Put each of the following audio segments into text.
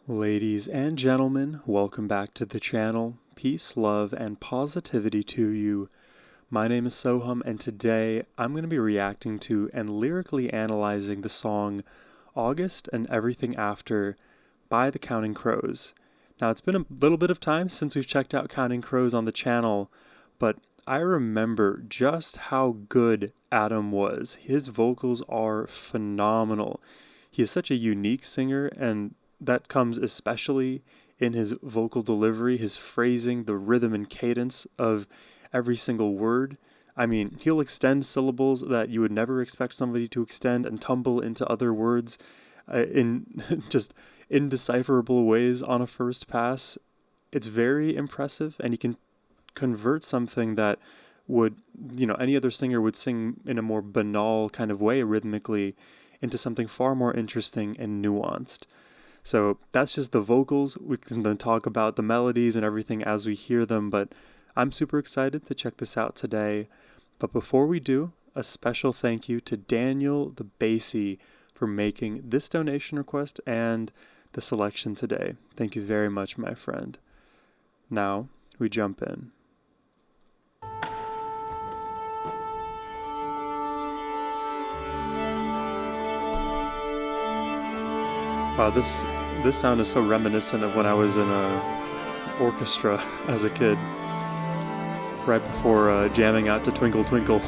Ladies and gentlemen, welcome back to the channel. Peace, love, and positivity to you. My name is Sohum, and today I'm going to be reacting to and lyrically analyzing the song August and Everything After by the Counting Crows. Now, it's been a little bit of time since we've checked out Counting Crows on the channel, but I remember just how good Adam was. His vocals are phenomenal. He is such a unique singer, and that comes especially in his vocal delivery, his phrasing, the rhythm and cadence of every single word. I mean, he'll extend syllables that you would never expect somebody to extend and tumble into other words in just indecipherable ways on a first pass. It's very impressive, and he can convert something that would, any other singer would sing in a more banal kind of way rhythmically into something far more interesting and nuanced. So that's just the vocals. We can then talk about the melodies and everything as we hear them, but I'm super excited to check this out today. But before we do, a special thank you to Daniel the Basie for making this donation request and the selection today. Thank you very much, my friend. Now, we jump in. Wow, this sound is so reminiscent of when I was in a orchestra as a kid, right before jamming out to Twinkle Twinkle.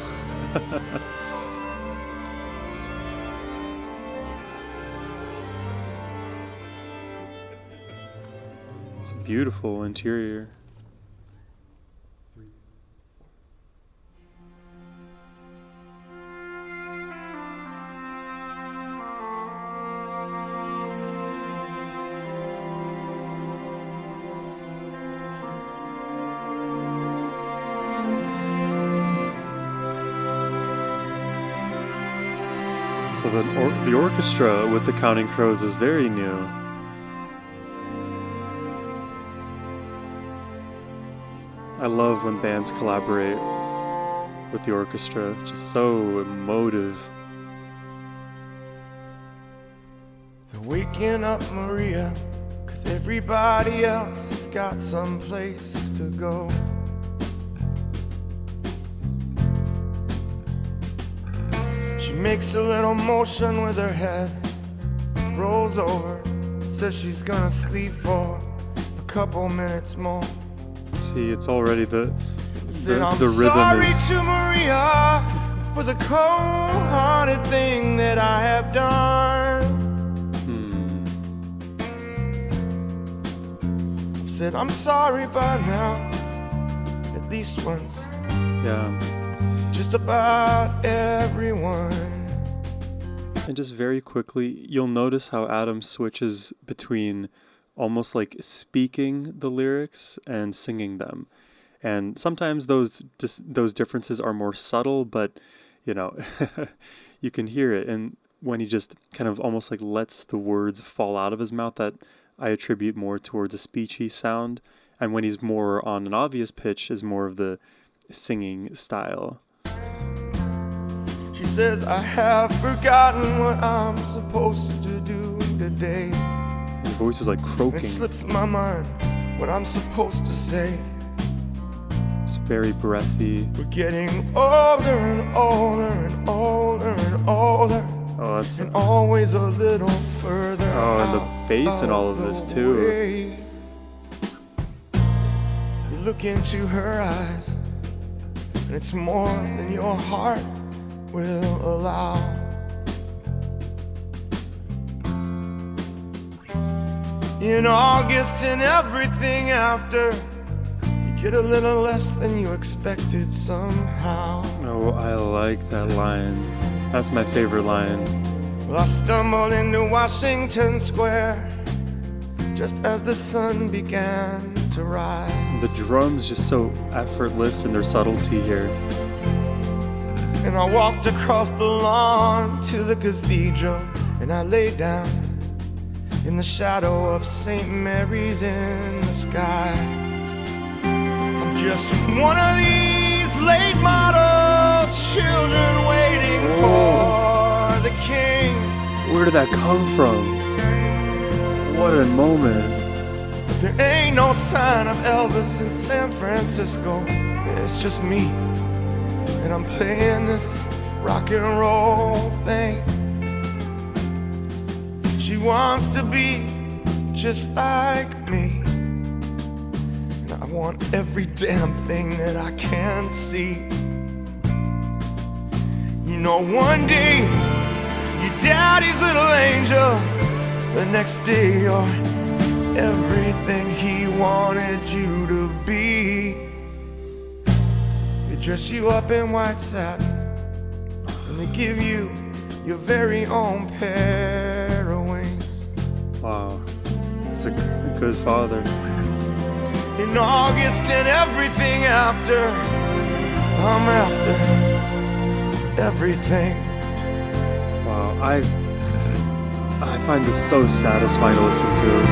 It's a beautiful interior. So the orchestra with the Counting Crows is very new. I love when bands collaborate with the orchestra. It's just so emotive. They're waking up Maria, 'cause everybody else has got some place to go. She makes a little motion with her head, rolls over, says she's gonna sleep for a couple minutes more. See, it's already the I'm rhythm sorry is... to Maria for the cold-hearted thing that I have done. I've said I'm sorry by now, at least once. Yeah. Just about everyone. And just very quickly, you'll notice how Adam switches between almost like speaking the lyrics and singing them. And sometimes those differences are more subtle, but you can hear it. And when he just kind of almost like lets the words fall out of his mouth, that I attribute more towards a speechy sound. And when he's more on an obvious pitch is more of the singing style. She says, I have forgotten what I'm supposed to do today. Her voice is like croaking. It slips my mind what I'm supposed to say. It's very breathy. We're getting older and older and older and older. Oh, that's... And always a little further. Oh, and the bass in all of this too. You look into her eyes, and it's more than your heart will allow. In August and everything after, you get a little less than you expected somehow. Oh, I like that line. That's my favorite line. Well, I stumbled into Washington Square just as the sun began to rise. The drums just so effortless in their subtlety here. And I walked across the lawn to the cathedral, and I lay down in the shadow of St. Mary's in the sky. I'm just one of these late model children waiting for the king. Where did that come from? What a moment. There ain't no sign of Elvis in San Francisco. It's just me, and I'm playing this rock and roll thing. She wants to be just like me, and I want every damn thing that I can see. You know, one day you're daddy's little angel, the next day you're everything he wanted you to be. They dress you up in white satin, and they give you your very own pair of wings. Wow, that's a good father. In August and everything after, I'm after everything. Wow, I find this so satisfying to listen to.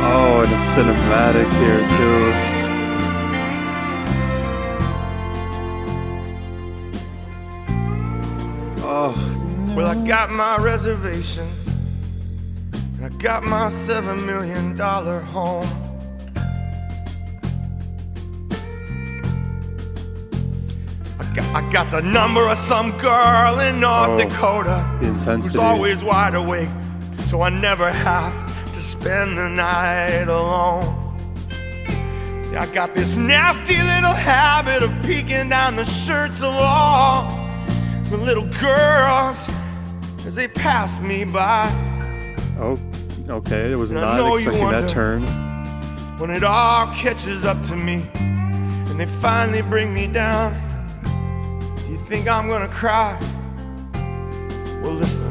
Oh, and it's cinematic here too. Oh, no. Well, I got my reservations, and I got my $7 million home. I got the number of some girl in North Dakota the intensity. who's always wide awake, so I never have to spend the night alone. Yeah, I got this nasty little habit of peeking down the shirts of all the little girls as they pass me by. Oh, okay, I was And I not know you expecting that wonder turn. when it all catches up to me and they finally bring me down. Do you think I'm gonna cry? Well, listen,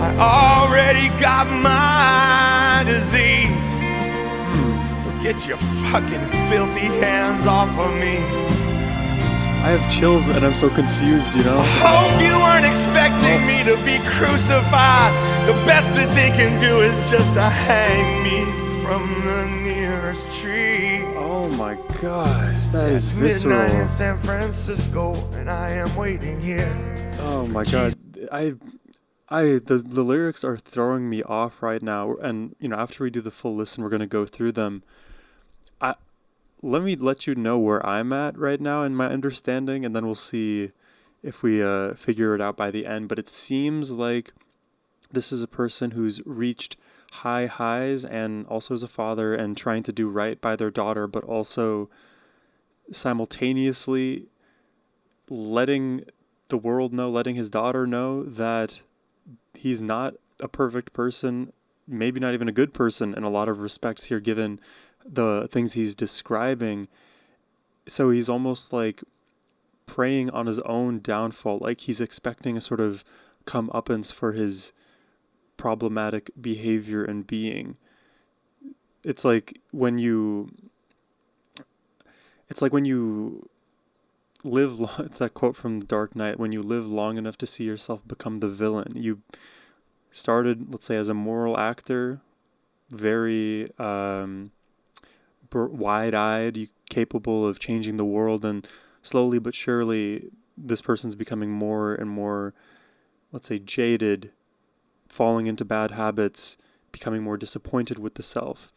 I already got my disease, so get your fucking filthy hands off of me. I have chills and I'm so confused, you know? I hope you weren't expecting me to be crucified. The best that they can do is just to hang me from the nearest tree. Oh my god, that is It's midnight in visceral. San Francisco, and I am waiting here. Oh my god, the lyrics are throwing me off right now, and you know, after we do the full listen, we're gonna go through them. Let me let you know where I'm at right now in my understanding, and then we'll see if we figure it out by the end. But it seems like this is a person who's reached high highs and also is a father and trying to do right by their daughter, but also simultaneously letting the world know, letting his daughter know that he's not a perfect person, maybe not even a good person in a lot of respects here, given the things he's describing. So he's almost like preying on his own downfall, like he's expecting a sort of comeuppance for his problematic behavior and being. It's like when you live long, it's that quote from The Dark Knight, when you live long enough to see yourself become the villain. You started, let's say, as a moral actor, very wide-eyed, capable of changing the world, and slowly but surely this person's becoming more and more, let's say, jaded, falling into bad habits, becoming more disappointed with the self.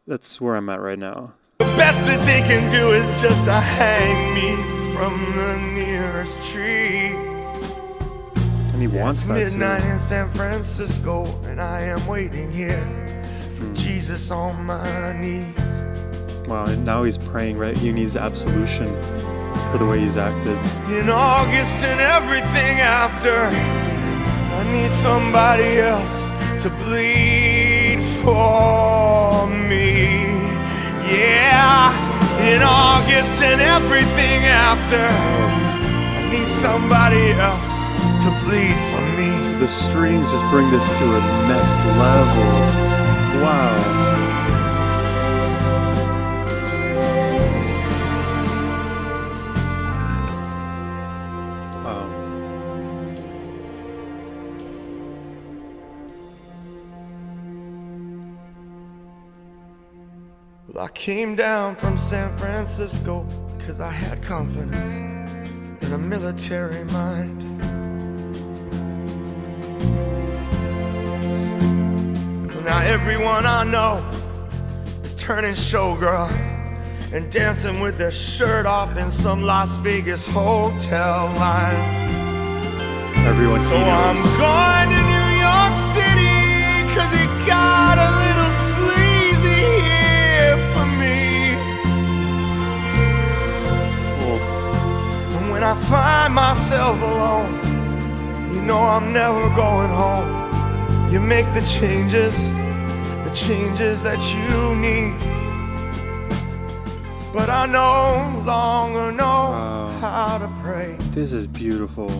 That's where I'm at right now. The best that they can do is just to hang me from the nearest tree. And he wants that midnight too. in San Francisco, and I am waiting here for Jesus on my knees. Wow, and now he's praying, right? He needs absolution for the way he's acted. In August and everything after, I need somebody else to bleed for me. Yeah, in August and everything after, I need somebody else to bleed for me. The strings just bring this to a next level. Wow. Well, I came down from San Francisco because I had confidence in a military mind. everyone I know is turning showgirl and dancing with their shirt off in some Las Vegas hotel line. Everyone So I'm going to New York City, 'cause it got a little sleazy here for me. And when I find myself alone, you know I'm never going home. You make the changes that you need. But I no longer know how to pray. This is beautiful.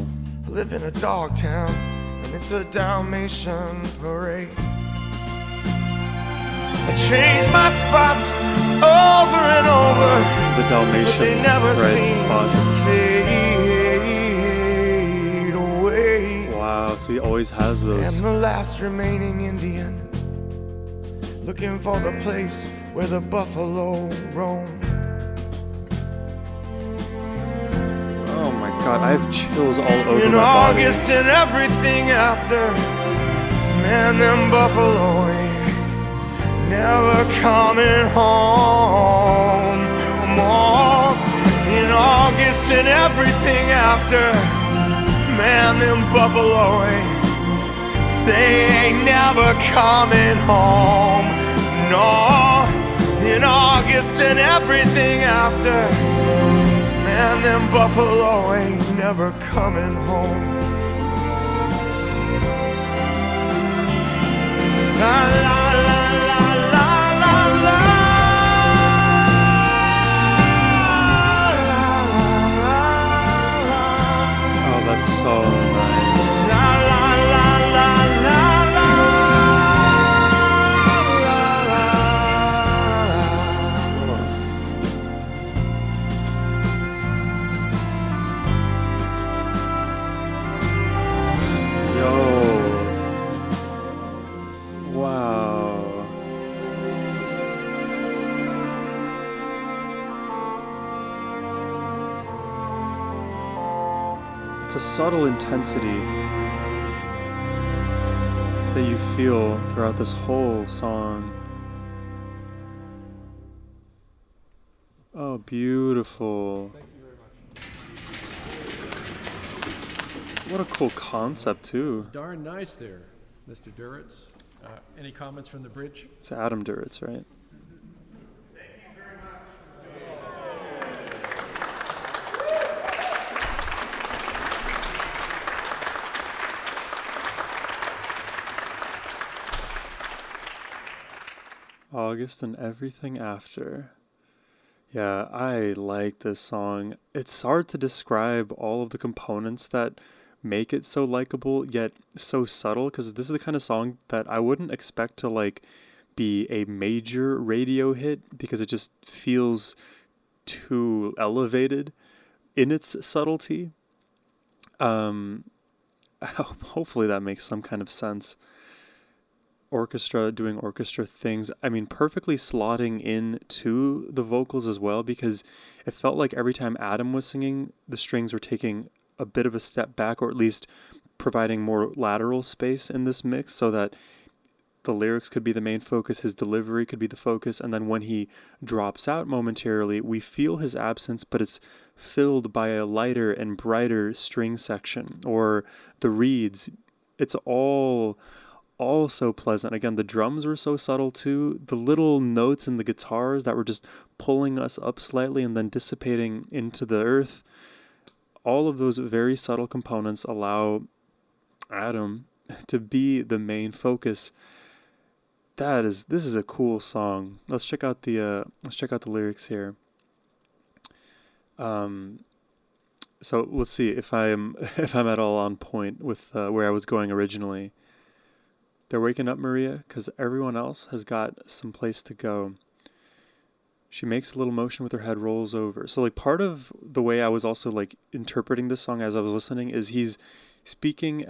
I live in a dog town, and it's a Dalmatian parade. I change my spots over and over, The Dalmatian but they never seem spots. to fade away. Wow, so he always has those. And the last remaining Indian, looking for the place where the buffalo roam. Oh my god, I have chills all over In my body. August and everything after, man, them buffalo ain't never coming home. More. In August and everything after, man, them buffalo ain't, they ain't never coming home. No, in August and everything after, man, them buffalo ain't never coming home. La la la la la la la. Oh, that's so nice. La la la la la la. Yo. Wow. It's a subtle intensity that you feel throughout this whole song. Oh, beautiful. What a cool concept, too. Darn nice there, Mr. Duritz. Any comments from the bridge? It's Adam Duritz, right? August and everything after. Yeah, I like this song. It's hard to describe all of the components that make it so likable yet so subtle, because this is the kind of song that I wouldn't expect to like be a major radio hit, because it just feels too elevated in its subtlety. Hopefully that makes some kind of sense. Orchestra doing orchestra things. I mean, perfectly slotting in to the vocals as well, because it felt like every time Adam was singing, the strings were taking a bit of a step back, or at least providing more lateral space in this mix so that the lyrics could be the main focus, his delivery could be the focus, and then when he drops out momentarily, we feel his absence, but it's filled by a lighter and brighter string section, or the reeds. It's all so pleasant. Again, the drums were so subtle too. The little notes in the guitars that were just pulling us up slightly and then dissipating into the earth. All of those very subtle components allow Adam to be the main focus. This is a cool song. Let's check out the lyrics here. So let's see if I'm at all on point with where I was going originally. They're waking up Maria because everyone else has got some place to go. She makes a little motion with her head, rolls over. So like part of the way I was also like interpreting this song as I was listening is he's speaking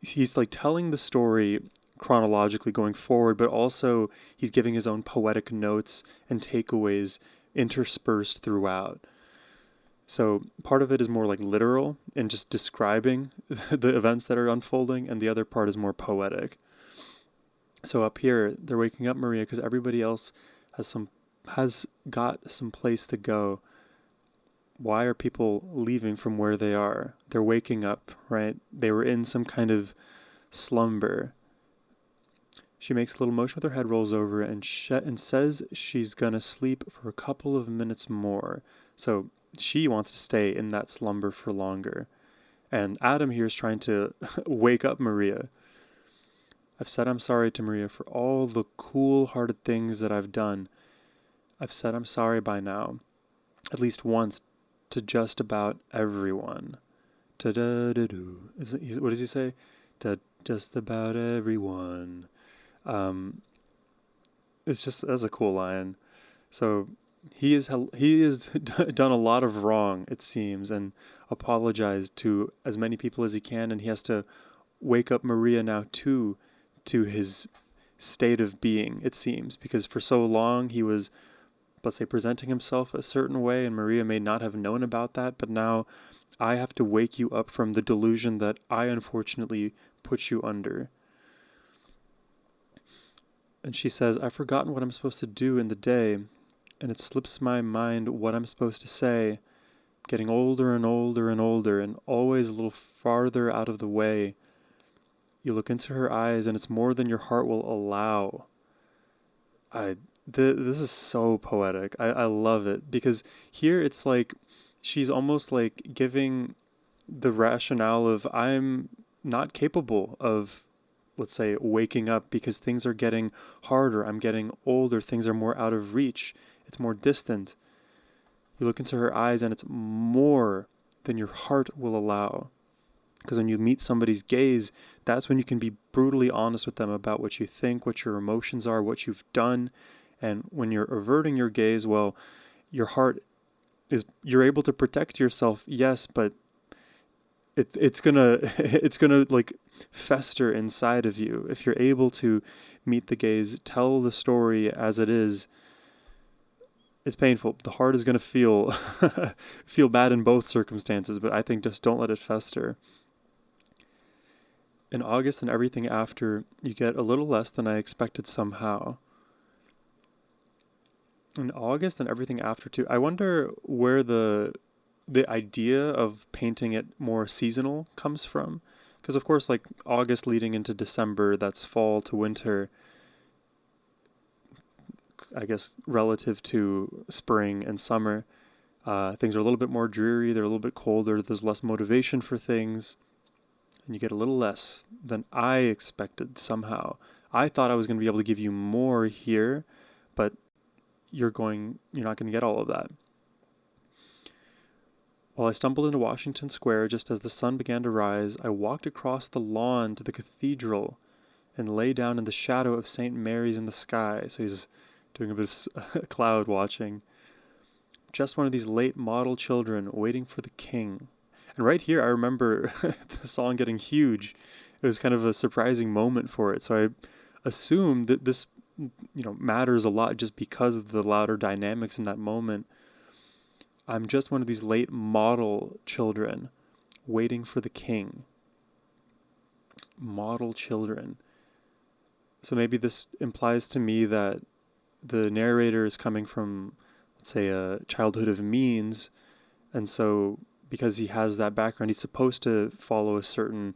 he's like telling the story chronologically going forward, but also he's giving his own poetic notes and takeaways interspersed throughout. So part of it is more like literal and just describing the events that are unfolding, and the other part is more poetic. So up here, they're waking up Maria because everybody else has got some place to go. Why are people leaving from where they are? They're waking up, right? They were in some kind of slumber. She makes a little motion with her head, rolls over, and says she's gonna sleep for a couple of minutes more. So she wants to stay in that slumber for longer. And Adam here is trying to wake up Maria. I've said I'm sorry to Maria for all the cool-hearted things that I've done. I've said I'm sorry by now, at least once, to just about everyone. Ta-da-da-doo. What does he say? To just about everyone. It's just, that's a cool line. So he has done a lot of wrong, it seems, and apologized to as many people as he can, and he has to wake up Maria now too, to his state of being, it seems, because for so long he was, let's say, presenting himself a certain way, and Maria may not have known about that, but now I have to wake you up from the delusion that I unfortunately put you under. And she says, I've forgotten what I'm supposed to do in the day, and it slips my mind what I'm supposed to say, getting older and older and older, and always a little farther out of the way. You look into her eyes, and it's more than your heart will allow. This is so poetic. I love it, because here it's like she's almost like giving the rationale of I'm not capable of, let's say, waking up because things are getting harder. I'm getting older. Things are more out of reach. It's more distant. You look into her eyes and it's more than your heart will allow. Because when you meet somebody's gaze, that's when you can be brutally honest with them about what you think, what your emotions are, what you've done. And when you're averting your gaze, well, your heart you're able to protect yourself, yes, but it's gonna like fester inside of you. If you're able to meet the gaze, tell the story as it is, it's painful. The heart is gonna feel feel bad in both circumstances, but I think just don't let it fester. In August and everything after, you get a little less than I expected somehow. In August and everything after too, I wonder where the idea of painting it more seasonal comes from. Because of course, like August leading into December, that's fall to winter, I guess, relative to spring and summer. Things are a little bit more dreary, they're a little bit colder, there's less motivation for things, and you get a little less than I expected somehow. I thought I was going to be able to give you more here, but you're not going to get all of that. While I stumbled into Washington Square just as the sun began to rise, I walked across the lawn to the cathedral and lay down in the shadow of St. Mary's in the sky. So he's doing a bit of cloud watching. Just one of these late model children waiting for the king. And right here, I remember the song getting huge. It was kind of a surprising moment for it. So I assumed that this, matters a lot just because of the louder dynamics in that moment. I'm just one of these late model children waiting for the king. Model children. So maybe this implies to me that the narrator is coming from, let's say, a childhood of means, and so because he has that background, he's supposed to follow a certain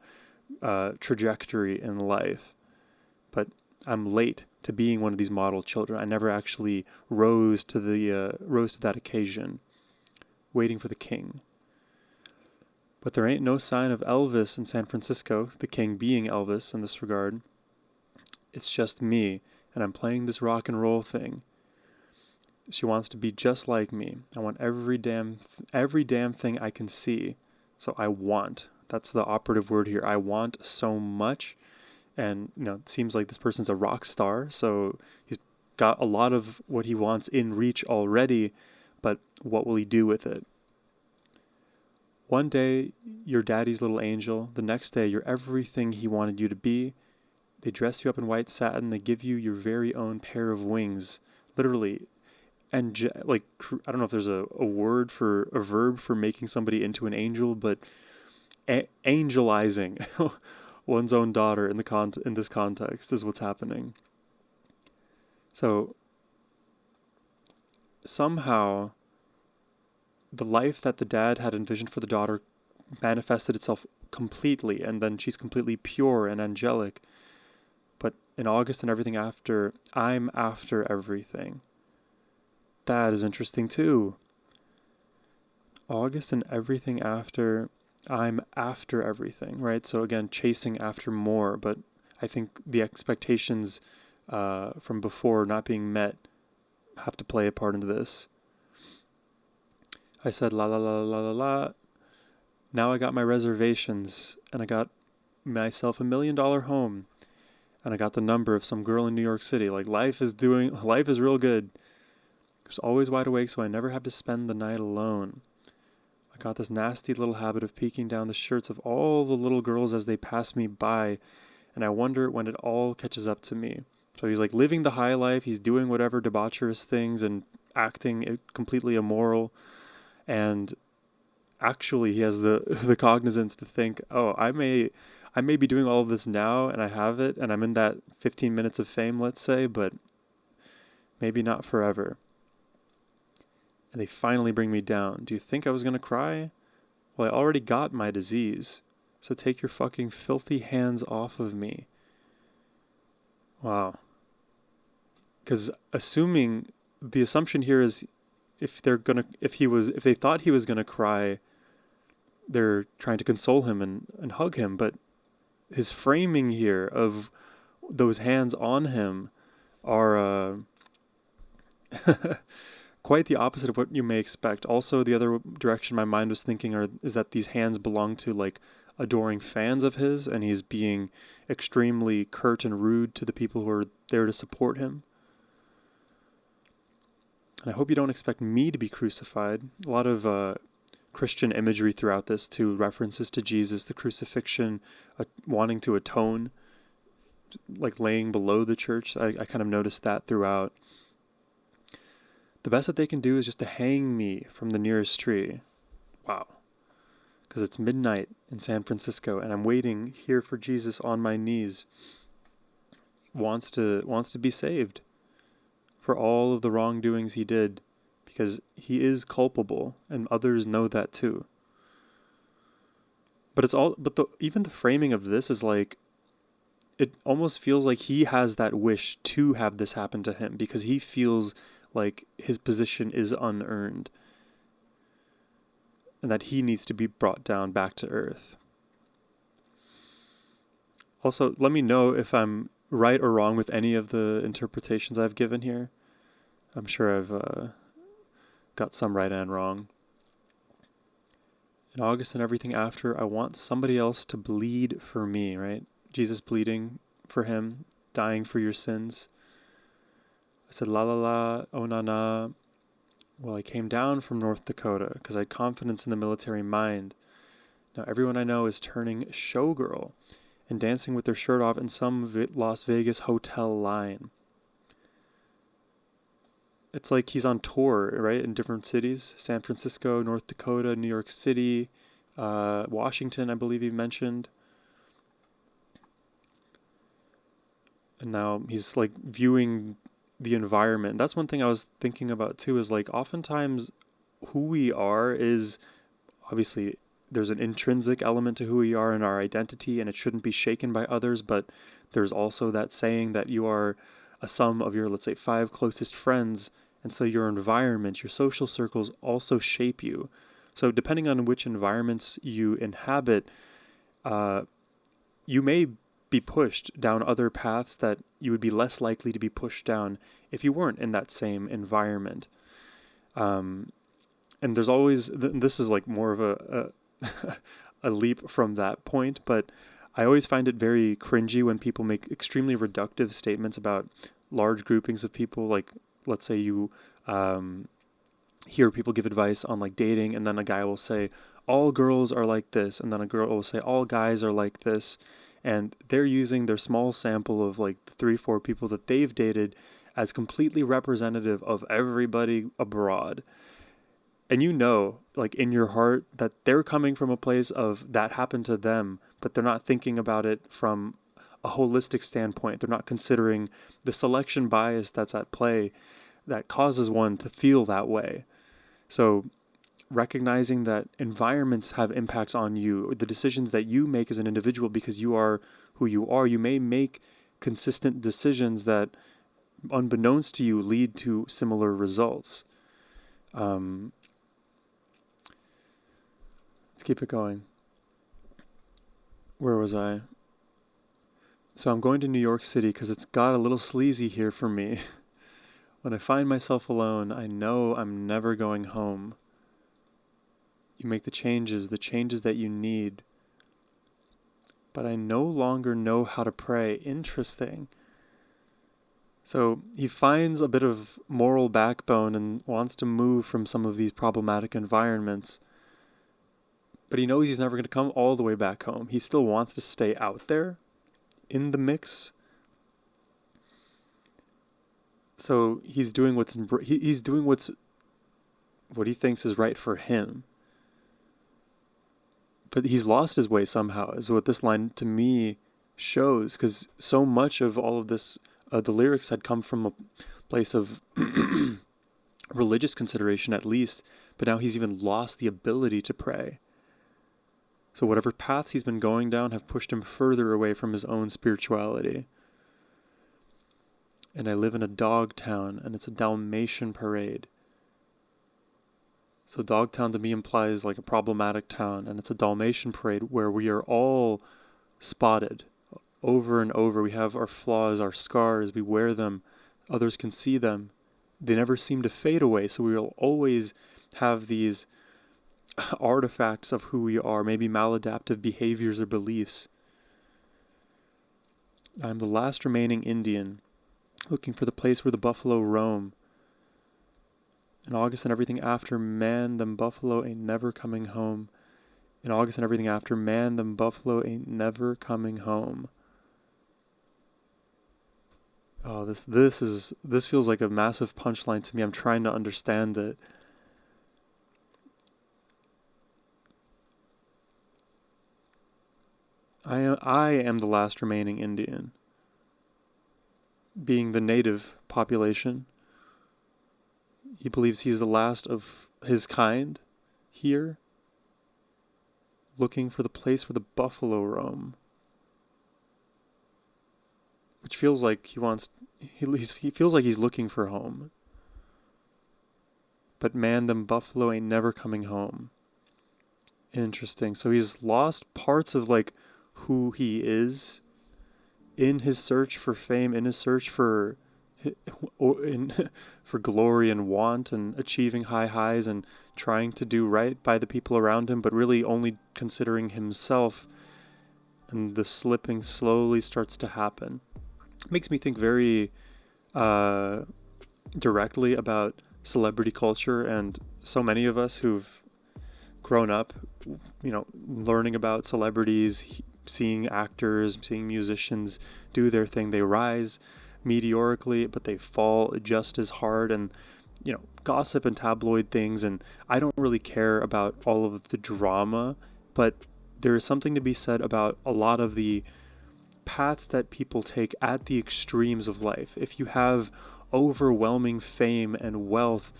trajectory in life. But I'm late to being one of these model children. I never actually rose to that occasion, waiting for the king. But there ain't no sign of Elvis in San Francisco, the king being Elvis in this regard. It's just me, and I'm playing this rock and roll thing. She wants to be just like me. I want every damn thing I can see. So I want. That's the operative word here. I want so much. And, it seems like this person's a rock star, so he's got a lot of what he wants in reach already, but what will he do with it? One day, you're daddy's little angel. The next day, you're everything he wanted you to be. They dress you up in white satin. They give you your very own pair of wings. Literally. And I don't know if there's a verb for making somebody into an angel, but angelizing. one's own daughter in in this context is what's happening. So somehow the life that the dad had envisioned for the daughter manifested itself completely, and then she's completely pure and angelic. But in August and everything after, I'm after everything. That is interesting too. August and everything after, I'm after everything, right? So again, chasing after more, but I think the expectations from before not being met have to play a part into this. I said la la la la la la. Now I got my reservations, and I got myself $1 million home, and I got the number of some girl in New York City. Like life is real good. I was always wide awake, so I never have to spend the night alone. I got this nasty little habit of peeking down the shirts of all the little girls as they pass me by, and I wonder when it all catches up to me. So he's like living the high life, he's doing whatever debaucherous things and acting completely immoral, and actually he has the cognizance to think, oh, I may be doing all of this now, and I have it, and I'm in that 15 minutes of fame, let's say, but maybe not forever. And they finally bring me down. Do you think I was going to cry? Well, I already got my disease. So take your fucking filthy hands off of me. Wow. Because the assumption here is if they thought he was going to cry, they're trying to console him and hug him. But his framing here of those hands on him are quite the opposite of what you may expect. Also, the other direction my mind was thinking is that these hands belong to like adoring fans of his, and he's being extremely curt and rude to the people who are there to support him. And I hope you don't expect me to be crucified. A lot of Christian imagery throughout this too, references to Jesus, the crucifixion, wanting to atone, like laying below the church. I kind of noticed that throughout. The best that they can do is just to hang me from the nearest tree. Wow. Because it's midnight in San Francisco, and I'm waiting here for Jesus on my knees. Wants to be saved for all of the wrongdoings he did, because he is culpable, and others know that too. But even the framing of this is like, it almost feels like he has that wish to have this happen to him, because he feels like his position is unearned, and that he needs to be brought down back to earth. Also, let me know if I'm right or wrong with any of the interpretations I've given here. I'm sure I've got some right and wrong. In August and everything after, I want somebody else to bleed for me, right? Jesus bleeding for him, dying for your sins. I said, la la la, oh na na. Well, I came down from North Dakota because I had confidence in the military mind. Now everyone I know is turning showgirl and dancing with their shirt off in some Las Vegas hotel line. It's like he's on tour, right, in different cities. San Francisco, North Dakota, New York City, Washington, I believe he mentioned. And now he's like viewing the environment. That's one thing I was thinking about too, is like oftentimes who we are is obviously there's an intrinsic element to who we are in our identity, and it shouldn't be shaken by others, but there's also that saying that you are a sum of your, let's say, 5 closest friends, and so your environment, your social circles also shape you. So depending on which environments you inhabit, you may be pushed down other paths that you would be less likely to be pushed down if you weren't in that same environment. And there's always, this is like more of a leap from that point, but I always find it very cringy when people make extremely reductive statements about large groupings of people. Like, let's say you hear people give advice on like dating, and then a guy will say, all girls are like this, and then a girl will say, all guys are like this. And they're using their small sample of like 3-4 people that they've dated as completely representative of everybody abroad. And like in your heart, that they're coming from a place of that happened to them, but they're not thinking about it from a holistic standpoint. They're not considering the selection bias that's at play that causes one to feel that way. So recognizing that environments have impacts on you, the decisions that you make as an individual, because you are who you are, you may make consistent decisions that, unbeknownst to you, lead to similar results. Let's keep it going. Where was I? So I'm going to New York City because it's got a little sleazy here for me. When I find myself alone, I know I'm never going home. You make the changes that you need. But I no longer know how to pray. Interesting. So he finds a bit of moral backbone and wants to move from some of these problematic environments. But he knows he's never going to come all the way back home. He still wants to stay out there in the mix. So he's doing what he thinks is right for him. But he's lost his way somehow, is what this line to me shows, because so much of all of this, the lyrics had come from a place of religious consideration at least, but now he's even lost the ability to pray. So whatever paths he's been going down have pushed him further away from his own spirituality. And I live in a dog town, and it's a Dalmatian parade. So Dogtown to me implies like a problematic town, and it's a Dalmatian parade where we are all spotted over and over. We have our flaws, our scars, we wear them, others can see them. They never seem to fade away, so we will always have these artifacts of who we are, maybe maladaptive behaviors or beliefs. I'm the last remaining Indian, looking for the place where the buffalo roam. In August and everything after, man, them buffalo ain't never coming home. In August and everything after, man, them buffalo ain't never coming home. Oh, this feels like a massive punchline to me. I'm trying to understand it. I am the last remaining Indian, being the native population. He believes he's the last of his kind here, looking for the place where the buffalo roam. Which feels like he feels like he's looking for home. But man, them buffalo ain't never coming home. Interesting. So he's lost parts of like who he is in his search for fame, in his search for glory and want and achieving high highs and trying to do right by the people around him, but really only considering himself, and the slipping slowly starts to happen. It makes me think very directly about celebrity culture, and so many of us who've grown up, learning about celebrities, seeing actors, seeing musicians do their thing. They rise meteorically, but they fall just as hard, and gossip and tabloid things. And I don't really care about all of the drama, but there is something to be said about a lot of the paths that people take at the extremes of life. If you have overwhelming fame and wealth,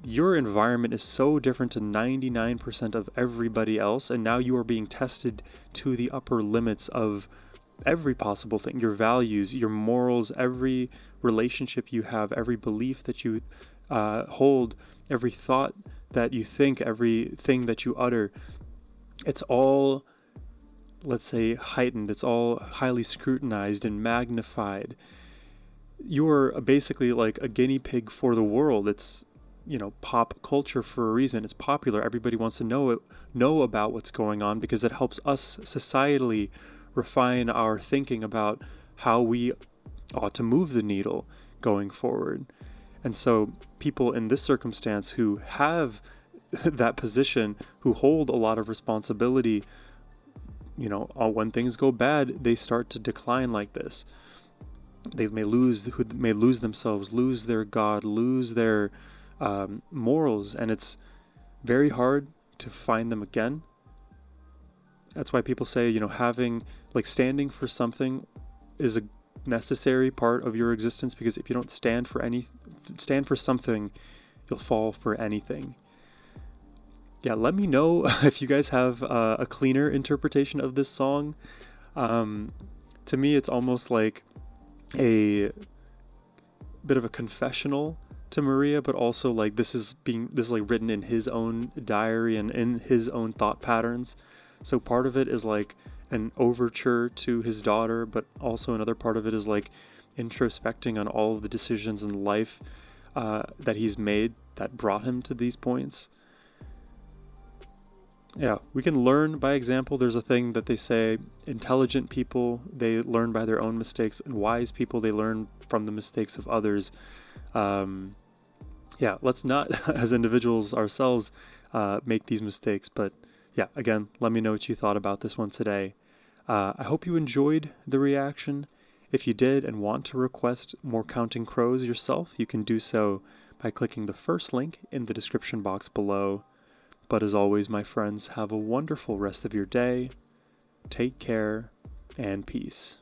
your environment is so different to 99% of everybody else, and now you are being tested to the upper limits of every possible thing, your values, your morals, every relationship you have, every belief that you hold, every thought that you think, everything that you utter. It's all, let's say, heightened. It's all highly scrutinized and magnified. You're basically like a guinea pig for the world. It's pop culture for a reason. It's popular. Everybody wants to know about what's going on because it helps us societally refine our thinking about how we ought to move the needle going forward. And so people in this circumstance who have that position, who hold a lot of responsibility, when things go bad, they start to decline like this. They may lose themselves, lose their God, lose their morals, and it's very hard to find them again. That's why people say, having, standing for something is a necessary part of your existence, because if you don't stand for something, you'll fall for anything. Yeah, let me know if you guys have a cleaner interpretation of this song. To me, it's almost like a bit of a confessional to Maria, but also like this is like written in his own diary and in his own thought patterns. So part of it is like an overture to his daughter, but also another part of it is like introspecting on all of the decisions in life that he's made that brought him to these points. Yeah, we can learn by example. There's a thing that they say, intelligent people, they learn by their own mistakes, and wise people, they learn from the mistakes of others. Yeah, let's not, as individuals ourselves, make these mistakes. But yeah, again, let me know what you thought about this one today. I hope you enjoyed the reaction. If you did and want to request more Counting Crows yourself, you can do so by clicking the first link in the description box below. But as always, my friends, have a wonderful rest of your day. Take care and peace.